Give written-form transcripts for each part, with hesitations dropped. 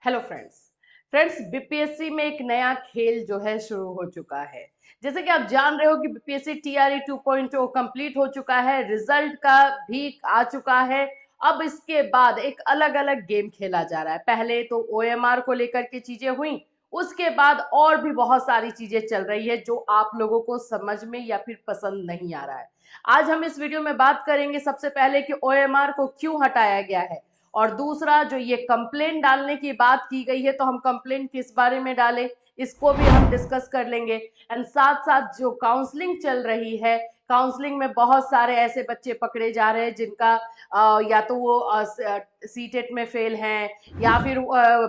Hello friends BPSC में एक नया खेल जो है शुरू हो चुका है। जैसे कि आप जान रहे हो कि बीपीएससी टीआरई 2.0 कंप्लीट हो चुका है, रिजल्ट का भी आ चुका है। अब इसके बाद एक अलग अलग गेम खेला जा रहा है। पहले तो ओएमआर को लेकर के चीजें हुई, उसके बाद और भी बहुत सारी चीजें चल रही है जो आप लोगों को समझ में या फिर पसंद नहीं आ रहा है। आज हम इस वीडियो में बात करेंगे सबसे पहले कि ओएमआर को क्यों हटाया गया है, और दूसरा जो ये कंप्लेंट डालने की बात की गई है तो हम कंप्लेंट किस बारे में डालें, इसको भी हम डिस्कस कर लेंगे। एंड साथ साथ जो काउंसलिंग चल रही है, काउंसलिंग में बहुत सारे ऐसे बच्चे पकड़े जा रहे हैं जिनका या तो वो सीटेट में फेल हैं या फिर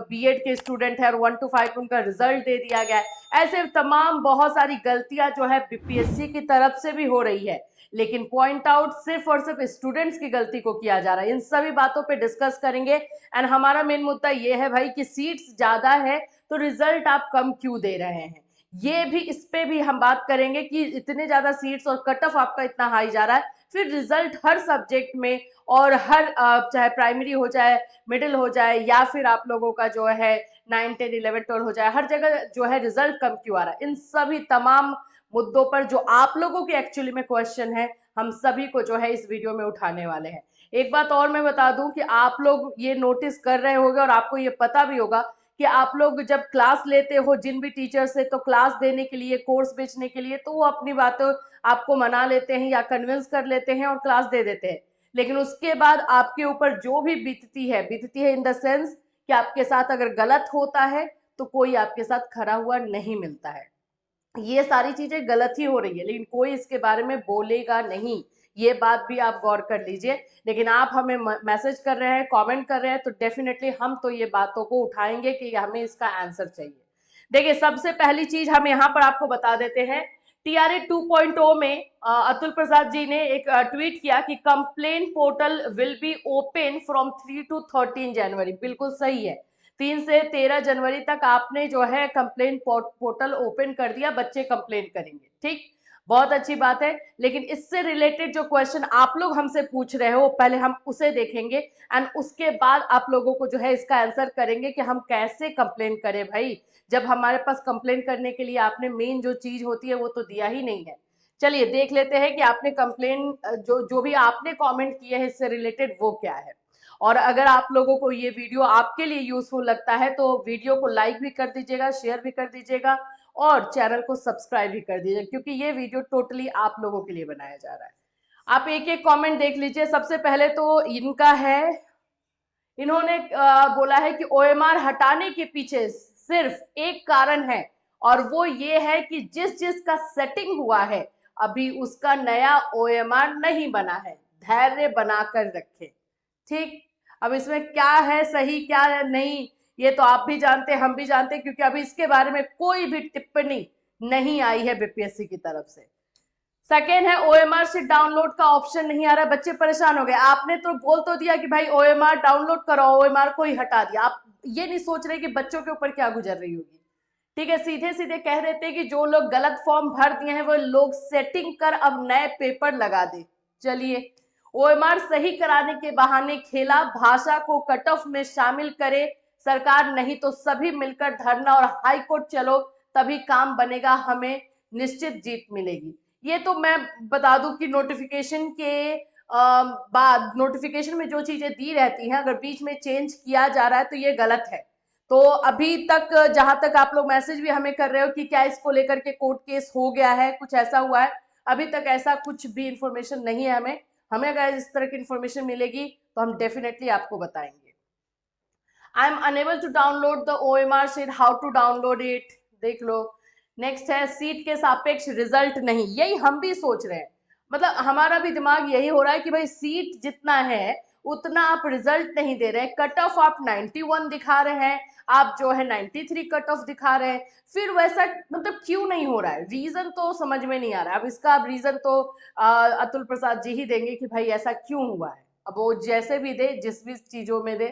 बीएड के स्टूडेंट है और 1 to 5 उनका रिजल्ट दे दिया गया है। ऐसे तमाम बहुत सारी गलतियां जो है बीपीएससी की तरफ से भी हो रही है, लेकिन पॉइंट आउट सिर्फ और सिर्फ स्टूडेंट्स की गलती को किया जा रहा है। इन सभी बातों पे डिस्कस करेंगे। एंड हमारा मेन मुद्दा ये है भाई कि सीट्स ज्यादा है तो रिजल्ट आप कम क्यों दे रहे हैं, ये भी, इस पे भी हम बात करेंगे कि इतने ज्यादा सीट्स और कट ऑफ आपका इतना हाई जा रहा है, फिर रिजल्ट हर सब्जेक्ट में और हर चाहे प्राइमरी हो जाए, मिडिल हो जाए, या फिर आप लोगों का जो है 9 10 11 12 हो जाए, हर जगह जो है रिजल्ट कम क्यों आ रहा है। इन सभी तमाम मुद्दों पर जो आप लोगों के एक्चुअली में क्वेश्चन है, हम सभी को जो है इस वीडियो में उठाने वाले हैं। एक बात और मैं बता दूं कि आप लोग ये नोटिस कर रहे होंगे और आपको ये पता भी होगा कि आप लोग जब क्लास लेते हो जिन भी टीचर से, तो क्लास देने के लिए, कोर्स बेचने के लिए, तो वो अपनी बातों आपको मना लेते हैं या कन्विंस कर लेते हैं और क्लास दे देते हैं। लेकिन उसके बाद आपके ऊपर जो भी बीतती है इन द सेंस कि आपके साथ अगर गलत होता है तो कोई आपके साथ खड़ा हुआ नहीं मिलता है। ये सारी चीजें गलत ही हो रही है, लेकिन कोई इसके बारे में बोलेगा नहीं, ये बात भी आप गौर कर लीजिए। लेकिन आप हमें मैसेज कर रहे हैं, कमेंट कर रहे हैं, तो डेफिनेटली हम तो ये बातों को उठाएंगे कि हमें इसका आंसर चाहिए। देखिए, सबसे पहली चीज हम यहाँ पर आपको बता देते हैं। टीआरए 2.0 में अतुल प्रसाद जी ने एक ट्वीट किया कि complain portal will be open from 3 to 13 जनवरी। बिल्कुल सही है, 3 से 13 जनवरी तक आपने जो है कंप्लेन पोर्टल ओपन कर दिया, बच्चे कंप्लेन करेंगे, ठीक, बहुत अच्छी बात है। लेकिन इससे रिलेटेड जो क्वेश्चन आप लोग हमसे पूछ रहे हो, पहले हम उसे देखेंगे एंड उसके बाद आप लोगों को जो है इसका आंसर करेंगे कि हम कैसे कंप्लेन करें भाई, जब हमारे पास कंप्लेन करने के लिए आपने मेन जो चीज होती है वो तो दिया ही नहीं है। चलिए देख लेते हैं कि आपने कंप्लेन जो जो भी आपने कमेंट किए हैं इससे रिलेटेड वो क्या है। और अगर आप लोगों को ये वीडियो आपके लिए यूजफुल लगता है तो वीडियो को लाइक भी कर दीजिएगा, शेयर भी कर दीजिएगा और चैनल को सब्सक्राइब भी कर दीजिएगा, क्योंकि ये वीडियो टोटली आप लोगों के लिए बनाया जा रहा है। आप एक एक कमेंट देख लीजिए। सबसे पहले तो इनका है, इन्होंने बोला है कि ओएमआर हटाने के पीछे सिर्फ एक कारण है, और वो ये है कि जिस जिसका सेटिंग हुआ है अभी उसका नया ओएमआर नहीं बना है, धैर्य बनाकर रखें, ठीक। अब इसमें क्या है सही क्या है नहीं, ये तो आप भी जानते हैं, हम भी जानते हैं, क्योंकि अभी इसके बारे में कोई भी टिप्पणी नहीं आई है बीपीएससी की तरफ से। सेकेंड है, ओएमआर से डाउनलोड का ऑप्शन नहीं आ रहा, बच्चे परेशान हो गए। आपने तो बोल तो दिया कि भाई ओएमआर डाउनलोड करो, ओएमआर को ही हटा दिया। आप ये नहीं सोच रहे कि बच्चों के ऊपर क्या गुजर रही होगी, ठीक है। सीधे सीधे कह देते हैं कि जो लोग गलत फॉर्म भर दिए हैं वो लोग सेटिंग कर अब नए पेपर लगा दे। चलिए, ओएमआर सही कराने के बहाने खेला, भाषा को कट ऑफ में शामिल करे सरकार, नहीं तो सभी मिलकर धरना और हाई कोर्ट चलो, तभी काम बनेगा, हमें निश्चित जीत मिलेगी। ये तो मैं बता दूं कि नोटिफिकेशन के बाद, नोटिफिकेशन में जो चीजें दी रहती हैं अगर बीच में चेंज किया जा रहा है तो ये गलत है। तो अभी तक जहां तक आप लोग मैसेज भी हमें कर रहे हो कि क्या इसको लेकर के कोर्ट केस हो गया है, कुछ ऐसा हुआ है, अभी तक ऐसा कुछ भी इंफॉर्मेशन नहीं है। हमें अगर इस तरह की इंफॉर्मेशन मिलेगी तो हम डेफिनेटली आपको बताएंगे। I am unable to download the OMR sheet, how to download it, देख लो। नेक्स्ट है, सीट के सापेक्ष रिजल्ट नहीं, यही हम भी सोच रहे हैं, मतलब हमारा भी दिमाग यही हो रहा है कि भाई सीट जितना है उतना आप रिजल्ट नहीं दे रहे हैं। कट ऑफ आप 91 दिखा रहे हैं, आप जो है 93 कट ऑफ दिखा रहे हैं, फिर वैसा मतलब क्यों नहीं हो रहा है, रीजन तो समझ में नहीं आ रहा है। अब इसका अब रीजन तो अतुल प्रसाद जी ही देंगे कि भाई ऐसा क्यों हुआ है, अब वो जैसे भी दे, जिस भी चीजों में दे।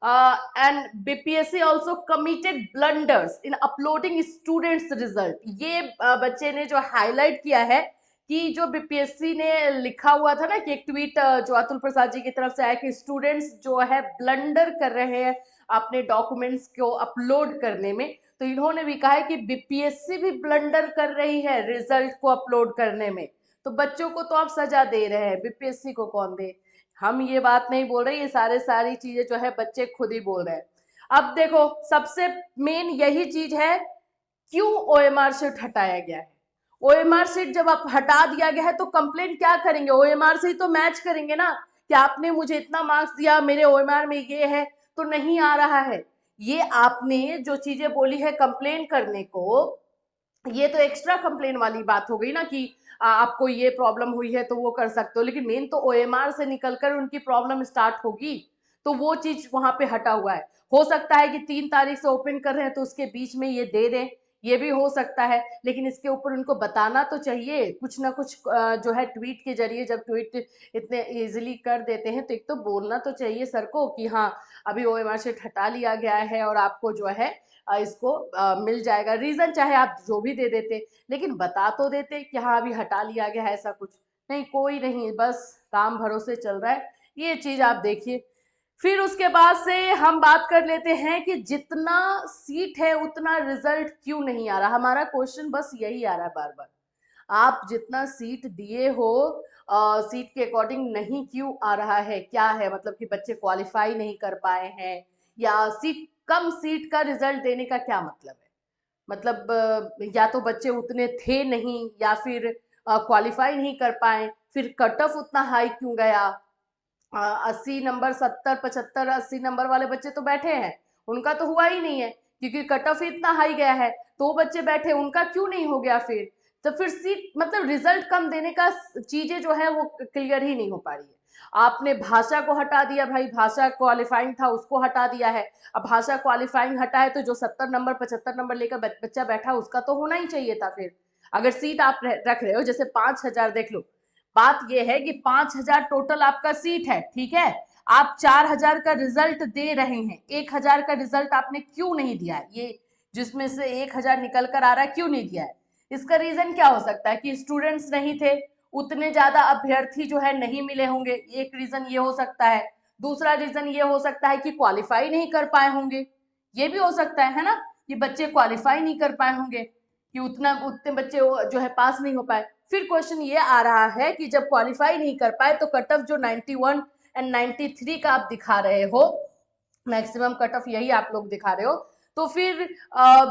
And BPSC also committed blunders in uploading students result, ये बच्चे ने जो हाईलाइट किया है कि जो बीपीएससी ने लिखा हुआ था ना कि एक ट्वीट जो अतुल प्रसाद जी की तरफ से आया कि स्टूडेंट्स जो है ब्लंडर कर रहे हैं अपने डॉक्यूमेंट्स को अपलोड करने में, तो इन्होंने भी कहा है कि बीपीएससी भी ब्लंडर कर रही है रिजल्ट को अपलोड करने में। तो बच्चों को तो आप सजा दे रहे हैं, बीपीएससी को कौन दे। हम ये बात नहीं बोल रहे, ये सारी चीजें जो है बच्चे खुद ही बोल रहे हैं। अब देखो, सबसे मेन यही चीज है, क्यों ओएमआर शीट हटाया गया है। ओएमआर शीट जब आप हटा दिया गया है तो कंप्लेंट क्या करेंगे, ओएमआर से ही तो मैच करेंगे ना, कि आपने मुझे इतना मार्क्स दिया, मेरे ओएमआर में ये है तो नहीं आ रहा है। ये आपने जो चीजें बोली है कंप्लेन करने को, ये तो एक्स्ट्रा कंप्लेन वाली बात हो गई ना, कि आपको ये प्रॉब्लम हुई है तो वो कर सकते हो, लेकिन मेन तो ओएमआर से निकलकर उनकी प्रॉब्लम स्टार्ट होगी, तो वो चीज वहां पे हटा हुआ है। हो सकता है कि 3 तारीख से ओपन कर रहे हैं तो उसके बीच में ये दे दें, ये भी हो सकता है, लेकिन इसके ऊपर उनको बताना तो चाहिए कुछ ना कुछ, जो है ट्वीट के जरिए, जब ट्वीट इतने इजीली कर देते हैं तो एक तो बोलना तो चाहिए सर को कि हाँ अभी ओएमआर शीट हटा लिया गया है और आपको जो है इसको मिल जाएगा। रीजन चाहे आप जो भी दे देते, लेकिन बता तो देते कि हाँ अभी हटा लिया गया है, ऐसा कुछ नहीं, कोई नहीं, बस काम भरोसे चल रहा है। ये चीज आप देखिए। फिर उसके बाद से हम बात कर लेते हैं कि जितना सीट है उतना रिजल्ट क्यों नहीं आ रहा। हमारा क्वेश्चन बस यही आ रहा है बार बार, आप जितना सीट दिए हो सीट के अकॉर्डिंग नहीं क्यों आ रहा है, क्या है मतलब कि बच्चे क्वालिफाई नहीं कर पाए हैं, या सीट कम सीट का रिजल्ट देने का क्या मतलब है। मतलब या तो बच्चे उतने थे नहीं, या फिर क्वालिफाई नहीं कर पाए, फिर कट ऑफ उतना हाई क्यों गया। 80 नंबर, 70, 75, 80 नंबर वाले बच्चे तो बैठे हैं, उनका तो हुआ ही नहीं है, क्योंकि कट ऑफ इतना हाई गया है, तो बच्चे बैठे, उनका क्यों नहीं हो गया। फिर तो फिर सीट मतलब रिजल्ट कम देने का चीजें जो है वो क्लियर ही नहीं हो पा रही है। आपने भाषा को हटा दिया, भाई भाषा क्वालिफाइंग था उसको हटा दिया है। अब भाषा क्वालिफाइंग हटा है तो जो 70 नंबर 75 नंबर लेकर बच्चा बैठा उसका तो होना ही चाहिए था। फिर अगर सीट आप रख रहे हो, जैसे 5,000 देख लो, बात यह है कि 5,000 टोटल आपका सीट है, ठीक है, आप 4,000 का रिजल्ट दे रहे हैं, 1,000 का रिजल्ट आपने क्यों नहीं दिया है, ये जिसमें से 1,000 निकल कर आ रहा है क्यों नहीं दिया है। इसका रीजन क्या हो सकता है, कि स्टूडेंट्स नहीं थे, उतने ज्यादा अभ्यर्थी जो है नहीं मिले होंगे, एक रीजन ये हो सकता है। दूसरा रीजन ये हो सकता है कि क्वालिफाई नहीं कर पाए होंगे, ये भी हो सकता है ना, कि बच्चे क्वालिफाई नहीं कर पाए होंगे, कि उतने बच्चे जो है पास नहीं हो पाए। फिर क्वेश्चन ये आ रहा है कि जब क्वालिफाई नहीं कर पाए तो कट ऑफ जो 91 एंड 93 का आप दिखा रहे हो, मैक्सिमम कट ऑफ यही आप लोग दिखा रहे हो, तो फिर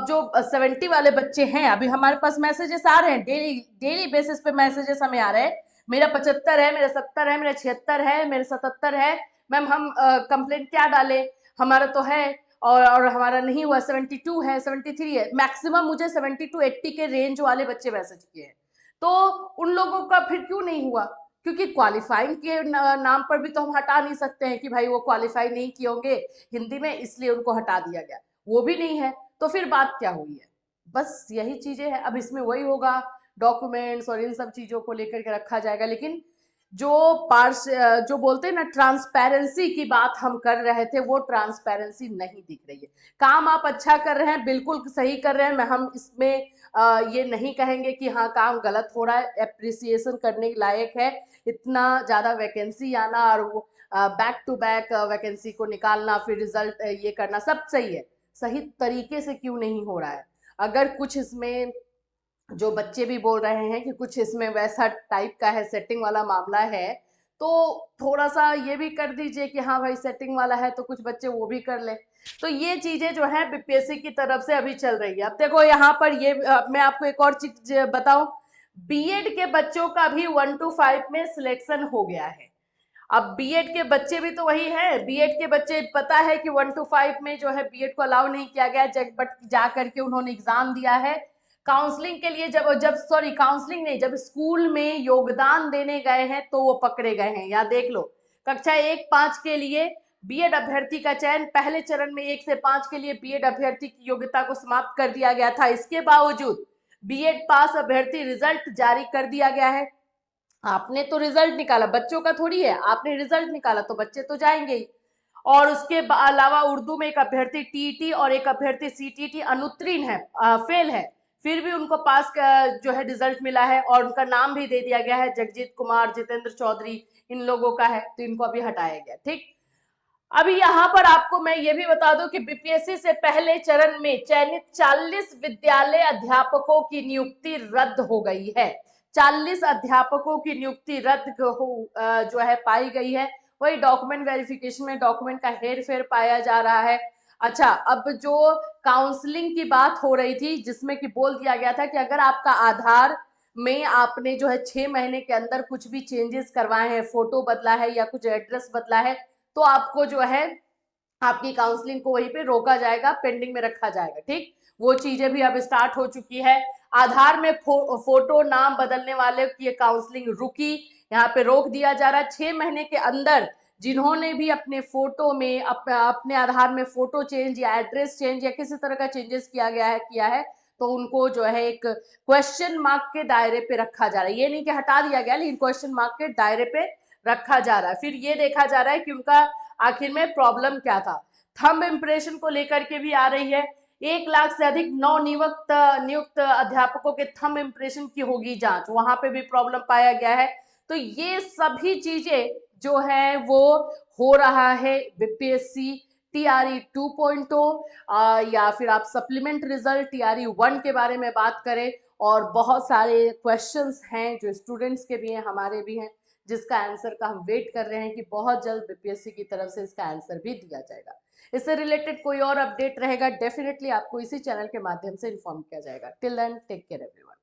जो 70 वाले बच्चे हैं, अभी हमारे पास मैसेजेस आ रहे हैं, डेली डेली बेसिस पे मैसेजेस हमें आ रहे हैं, मेरा 75 है, मेरा 70 है, मेरा 76 है, मेरे 77 है, मैम हम कंप्लेंट क्या डाले, हमारा तो है और हमारा नहीं हुआ, 72 है, 73 है, मैक्सिमम मुझे 70 to 80 के रेंज वाले बच्चे मैसेज किए हैं। तो उन लोगों का फिर क्यों नहीं हुआ, क्योंकि क्वालिफाइंग के नाम पर भी तो हम हटा नहीं सकते हैं कि भाई वो क्वालिफाई नहीं किए होंगे हिंदी में इसलिए उनको हटा दिया गया, वो भी नहीं है, तो फिर बात क्या हुई है। बस यही चीजें हैं। अब इसमें वही होगा, डॉक्यूमेंट्स और इन सब चीजों को लेकर के रखा जाएगा, लेकिन जो जो बोलते हैं ना ट्रांसपेरेंसी की बात हम कर रहे थे, वो ट्रांसपेरेंसी नहीं दिख रही है। काम आप अच्छा कर रहे हैं, बिल्कुल सही कर रहे हैं, मैं हम इसमें ये नहीं कहेंगे कि हाँ काम गलत हो रहा है, एप्रिसिएशन करने लायक है। इतना ज्यादा वैकेंसी आना और वो बैक टू बैक वैकेंसी को निकालना, फिर रिजल्ट ये करना, सब सही है, सही तरीके से क्यों नहीं हो रहा है। अगर कुछ इसमें जो बच्चे भी बोल रहे हैं कि कुछ इसमें वैसा टाइप का है, सेटिंग वाला मामला है, तो थोड़ा सा ये भी कर दीजिए कि हाँ भाई सेटिंग वाला है तो कुछ बच्चे वो भी कर ले। तो ये चीजें जो है बीपीएससी की तरफ से अभी चल रही है। अब देखो यहाँ पर ये मैं आपको एक और चीज बताऊं, बीएड के बच्चों का भी 1 to 5 में सिलेक्शन हो गया है। अब बीएड के बच्चे भी तो वही है, बीएड के बच्चे पता है कि 1 to 5 में जो है बीएड को अलाउ नहीं किया गया, बट जा करके उन्होंने एग्जाम दिया है काउंसलिंग के लिए, जब जब सॉरी काउंसलिंग नहीं, जब स्कूल में योगदान देने गए हैं तो वो पकड़े गए हैं। यहाँ देख लो, कक्षा 1-5 के लिए बीएड अभ्यर्थी का चयन पहले चरण में 1 से 5 के लिए बीएड अभ्यर्थी की योग्यता को समाप्त कर दिया गया था, इसके बावजूद बीएड पास अभ्यर्थी रिजल्ट जारी कर दिया गया है। आपने तो रिजल्ट निकाला, बच्चों का थोड़ी है, आपने रिजल्ट निकाला तो बच्चे तो जाएंगे ही। और उसके अलावा उर्दू में एक अभ्यर्थी टीईटी और एक अभ्यर्थी सीटीटी अनुत्तीर्ण है, फेल है, फिर भी उनको पास का जो है रिजल्ट मिला है और उनका नाम भी दे दिया गया है, जगजीत कुमार, जितेंद्र चौधरी, इन लोगों का है, तो इनको अभी हटाया गया। ठीक, अभी यहाँ पर आपको मैं ये भी बता दूं कि बीपीएससी से पहले चरण में चयनित 40 विद्यालय अध्यापकों की नियुक्ति रद्द हो गई है। 40 अध्यापकों की नियुक्ति जो है पाई गई है। वही डॉक्यूमेंट वेरिफिकेशन में डॉक्यूमेंट का हेर फेर पाया जा रहा है। अच्छा, अब जो काउंसलिंग की बात हो रही थी जिसमें कि बोल दिया गया था कि अगर आपका आधार में आपने जो है 6 महीने के अंदर कुछ भी चेंजेस करवाए हैं, फोटो बदला है या कुछ एड्रेस बदला है, तो आपको जो है आपकी काउंसलिंग को वहीं पे रोका जाएगा, पेंडिंग में रखा जाएगा। ठीक, वो चीजें भी अब स्टार्ट हो चुकी है। आधार में फोटो नाम बदलने वाले की काउंसलिंग रुकी, यहाँ पे रोक दिया जा रहा है। 6 महीने के अंदर जिन्होंने भी अपने फोटो में अपने आधार में फोटो चेंज या एड्रेस चेंज या किसी तरह का चेंजेस किया है तो उनको जो है एक क्वेश्चन मार्क के दायरे पे रखा जा रहा है। ये नहीं कि हटा दिया गया, लेकिन क्वेश्चन मार्क के दायरे पे रखा जा रहा है। फिर ये देखा जा रहा है कि उनका आखिर में प्रॉब्लम क्या था। थंब इम्प्रेशन को लेकर के भी आ रही है। 1 लाख से अधिक नियुक्त अध्यापकों के थंब इम्प्रेशन की होगी जांच, वहां पे भी प्रॉब्लम पाया गया है। तो ये सभी चीजें जो है वो हो रहा है बीपीएससी टीआरई 2.0 या फिर आप सप्लीमेंट रिजल्ट टीआरई 1 के बारे में बात करें। और बहुत सारे क्वेश्चंस हैं जो स्टूडेंट्स के भी हैं, हमारे भी हैं, जिसका आंसर का हम वेट कर रहे हैं कि बहुत जल्द बीपीएससी की तरफ से इसका आंसर भी दिया जाएगा। इससे रिलेटेड कोई और अपडेट रहेगा डेफिनेटली आपको इसी चैनल के माध्यम से इन्फॉर्म किया जाएगा। Till then take care everyone.